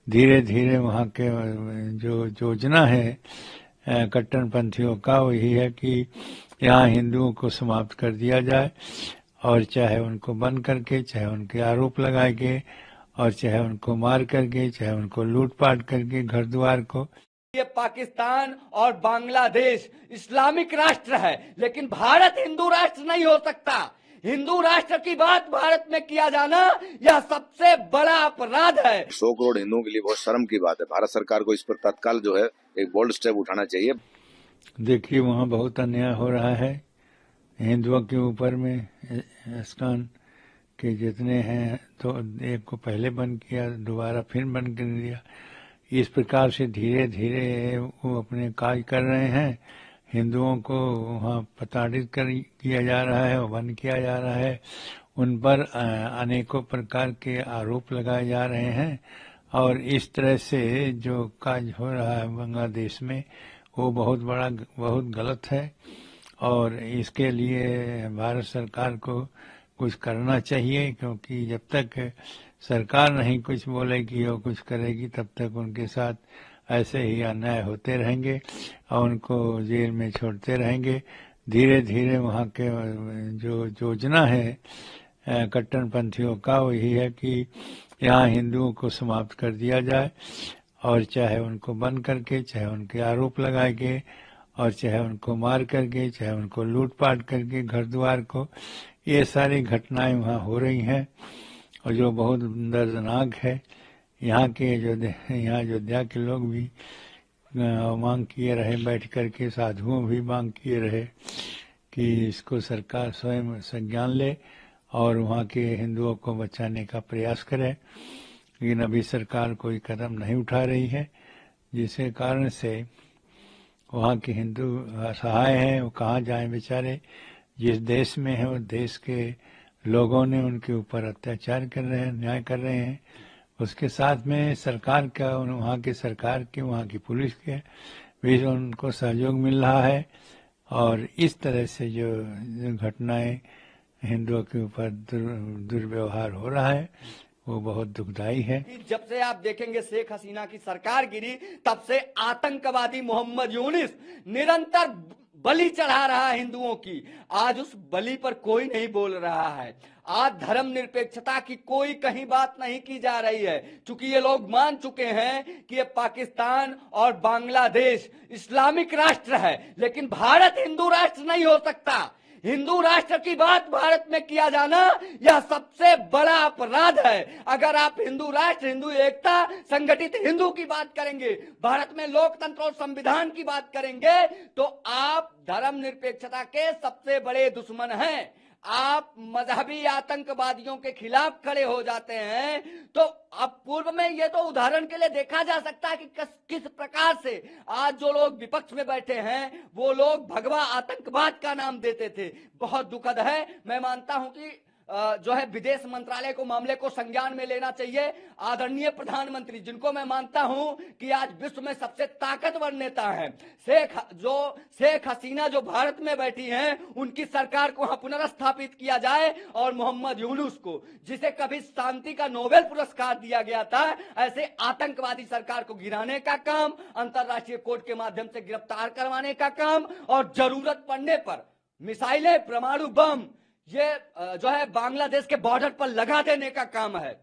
धीरे धीरे वहाँ के जो योजना है कट्टरपंथियों का, वही है कि यहाँ हिंदुओं को समाप्त कर दिया जाए, और चाहे उनको बंद करके, चाहे उनके आरोप लगाए के, और चाहे उनको मार करके, चाहे उनको लूटपाट करके घर द्वार को। ये पाकिस्तान और बांग्लादेश इस्लामिक राष्ट्र है, लेकिन भारत हिंदू राष्ट्र नहीं हो सकता। हिंदू राष्ट्र की बात भारत में किया जाना यह सबसे बड़ा अपराध है। 100 करोड़ हिंदुओं के लिए बहुत शर्म की बात है। भारत सरकार को इस पर तत्काल जो है एक बोल्ड स्टेप उठाना चाहिए। देखिए वहाँ बहुत अन्याय हो रहा है हिंदुओं के ऊपर में। इस्कॉन के जितने हैं तो एक को पहले बंद किया, दोबारा फिर बंद कर दिया। इस प्रकार से धीरे धीरे वो अपने कार्य कर रहे हैं। हिंदुओं को वहाँ प्रताड़ित किया जा रहा है और बंद किया जा रहा है। उन पर अनेकों प्रकार के आरोप लगाए जा रहे हैं, और इस तरह से जो कार्य हो रहा है बांग्लादेश में वो बहुत गलत है। और इसके लिए भारत सरकार को कुछ करना चाहिए, क्योंकि जब तक सरकार नहीं कुछ बोलेगी और कुछ करेगी तब तक उनके साथ ऐसे ही अन्याय होते रहेंगे और उनको जेल में छोड़ते रहेंगे। धीरे धीरे वहाँ के जो योजना है कट्टरपंथियों का, वही है कि यहाँ हिंदुओं को समाप्त कर दिया जाए, और चाहे उनको बंद करके, चाहे उनके आरोप लगाए के, और चाहे उनको मार करके, चाहे उनको लूटपाट करके घर द्वार को। ये सारी घटनाएं वहाँ हो रही हैं और जो बहुत दर्दनाक है। यहाँ के यहाँ अयोध्या के लोग भी मांग किए रहे, बैठ करके साधुओं भी मांग किए रहे कि इसको सरकार स्वयं संज्ञान ले और वहाँ के हिंदुओं को बचाने का प्रयास करे, लेकिन अभी सरकार कोई कदम नहीं उठा रही है, जिसके कारण से वहाँ के हिंदू असहाय हैं। वो कहाँ जाएं बेचारे। जिस देश में है, वो देश के लोगों ने उनके ऊपर अत्याचार कर रहे हैं, अन्याय कर रहे हैं। उसके साथ में सरकार का, वहाँ की सरकार के, वहाँ की पुलिस के भी उनको सहयोग मिल रहा है। और इस तरह से जो घटनाएं हिंदुओं के ऊपर दुर्व्यवहार हो रहा है वो बहुत दुखदाई है। जब से आप देखेंगे शेख हसीना की सरकार गिरी, तब से आतंकवादी मोहम्मद यूनिस निरंतर बलि चढ़ा रहा है हिंदुओं की। आज उस बलि पर कोई नहीं बोल रहा है। आज धर्म निरपेक्षता की कोई कहीं बात नहीं की जा रही है, क्योंकि ये लोग मान चुके हैं कि ये पाकिस्तान और बांग्लादेश इस्लामिक राष्ट्र है, लेकिन भारत हिंदू राष्ट्र नहीं हो सकता। हिंदू राष्ट्र की बात भारत में किया जाना यह सबसे बड़ा अपराध है। अगर आप हिंदू राष्ट्र, हिंदू एकता, संगठित हिंदू की बात करेंगे, भारत में लोकतंत्र और संविधान की बात करेंगे, तो आप धर्म निरपेक्षता के सबसे बड़े दुश्मन हैं। आप मजहबी आतंकवादियों के खिलाफ खड़े हो जाते हैं। तो अब पूर्व में ये तो उदाहरण के लिए देखा जा सकता है कि किस प्रकार से आज जो लोग विपक्ष में बैठे हैं वो लोग भगवा आतंकवाद का नाम देते थे। बहुत दुखद है। मैं मानता हूं कि जो है विदेश मंत्रालय को मामले को संज्ञान में लेना चाहिए। आदरणीय प्रधानमंत्री, जिनको मैं मानता हूं कि आज विश्व में सबसे ताकतवर नेता हैं, शेख हसीना जो भारत में बैठी हैं, उनकी सरकार को वहां पुनर्स्थापित किया जाए, और मोहम्मद यूनुस को, जिसे कभी शांति का नोबेल पुरस्कार दिया गया था, ऐसे आतंकवादी सरकार को गिराने का काम, अंतर्राष्ट्रीय कोर्ट के माध्यम से गिरफ्तार करवाने का काम, और जरूरत पड़ने पर मिसाइलें, परमाणु बम ये जो है बांग्लादेश के बॉर्डर पर लगा देने का काम है।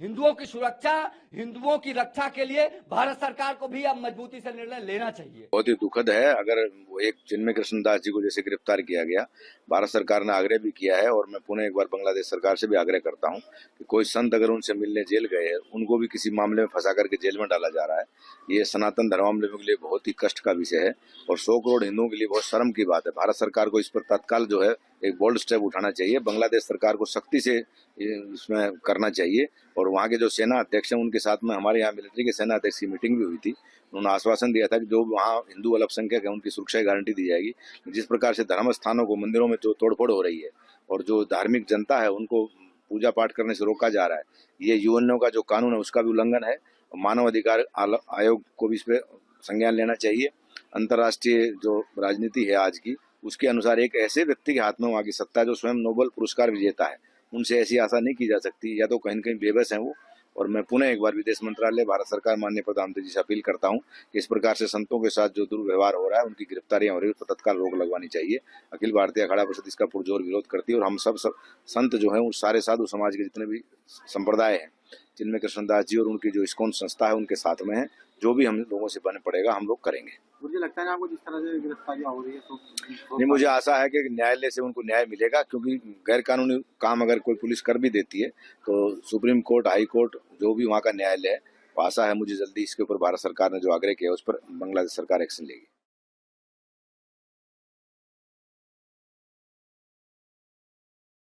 हिंदुओं की सुरक्षा, हिंदुओं की रक्षा के लिए भारत सरकार को भी अब मजबूती से निर्णय लेना चाहिए। बहुत ही दुखद है। अगर वो एक चिन्मय कृष्णदास जी को जैसे गिरफ्तार किया गया, भारत सरकार ने आग्रह भी किया है, और मैं पुनः एक बार बांग्लादेश सरकार से भी आग्रह करता हूं कि कोई संत अगर उनसे मिलने जेल गए हैं, उनको भी किसी मामले में फंसा करके जेल में डाला जा रहा है। ये सनातन धर्मावलंबियों के लिए बहुत ही कष्ट का विषय है और 100 करोड़ हिंदुओं के लिए बहुत शर्म की बात है। भारत सरकार को इस पर तत्काल जो है एक बोल्ड स्टेप उठाना चाहिए। बांग्लादेश सरकार को सख्ती से इसमें करना चाहिए। और वहाँ के जो सेना अध्यक्ष हैं, उनके साथ में हमारे यहाँ मिलिट्री के सेना अध्यक्ष की मीटिंग भी हुई थी। उन्होंने आश्वासन दिया था कि जो वहाँ हिंदू अल्पसंख्यक है उनकी सुरक्षा की गारंटी दी जाएगी। जिस प्रकार से धर्म स्थानों को, मंदिरों में जो तोड़फोड़ हो रही है और जो धार्मिक जनता है उनको पूजा पाठ करने से रोका जा रहा है, ये यूएनओ का जो कानून है उसका भी उल्लंघन है। मानव अधिकार आयोग को भी इस पर संज्ञान लेना चाहिए। अंतर्राष्ट्रीय जो राजनीति है आज की, उसके अनुसार एक ऐसे व्यक्ति के हाथ में वहाँ की सत्ता है जो स्वयं नोबेल पुरस्कार विजेता है, उनसे ऐसी आशा नहीं की जा सकती। या तो कहीं न कहीं बेबस हैं वो, और मैं पुनः एक बार विदेश मंत्रालय, भारत सरकार, माननीय प्रधानमंत्री जी से अपील करता हूं कि इस प्रकार से संतों के साथ जो दुर्व्यवहार हो रहा है, उनकी गिरफ्तारियां हो रही है, उस पर तत्काल रोक लगवानी चाहिए। अखिल भारतीय अखाड़ा परिषद इसका पुरजोर विरोध करती है और हम सब संत जो है, उन सारे साधु समाज के जितने भी संप्रदाय हैं, जिनमें कृष्णदास जी और उनकी जो इस्कॉन संस्था है, उनके साथ में है। जो भी हम लोगों से बने पड़ेगा हम लोग करेंगे। मुझे लगता है आपको जिस तरह से गिरफ्तारियां हो रही है तो नहीं, मुझे आशा है कि न्यायालय से उनको न्याय मिलेगा, क्योंकि गैर कानूनी काम अगर कोई पुलिस कर भी देती है तो सुप्रीम कोर्ट, हाई कोर्ट, जो भी वहाँ का न्यायालय है, आशा है मुझे जल्दी इसके ऊपर भारत सरकार ने जो आग्रह किया उस पर बांग्लादेश सरकार एक्शन लेगी।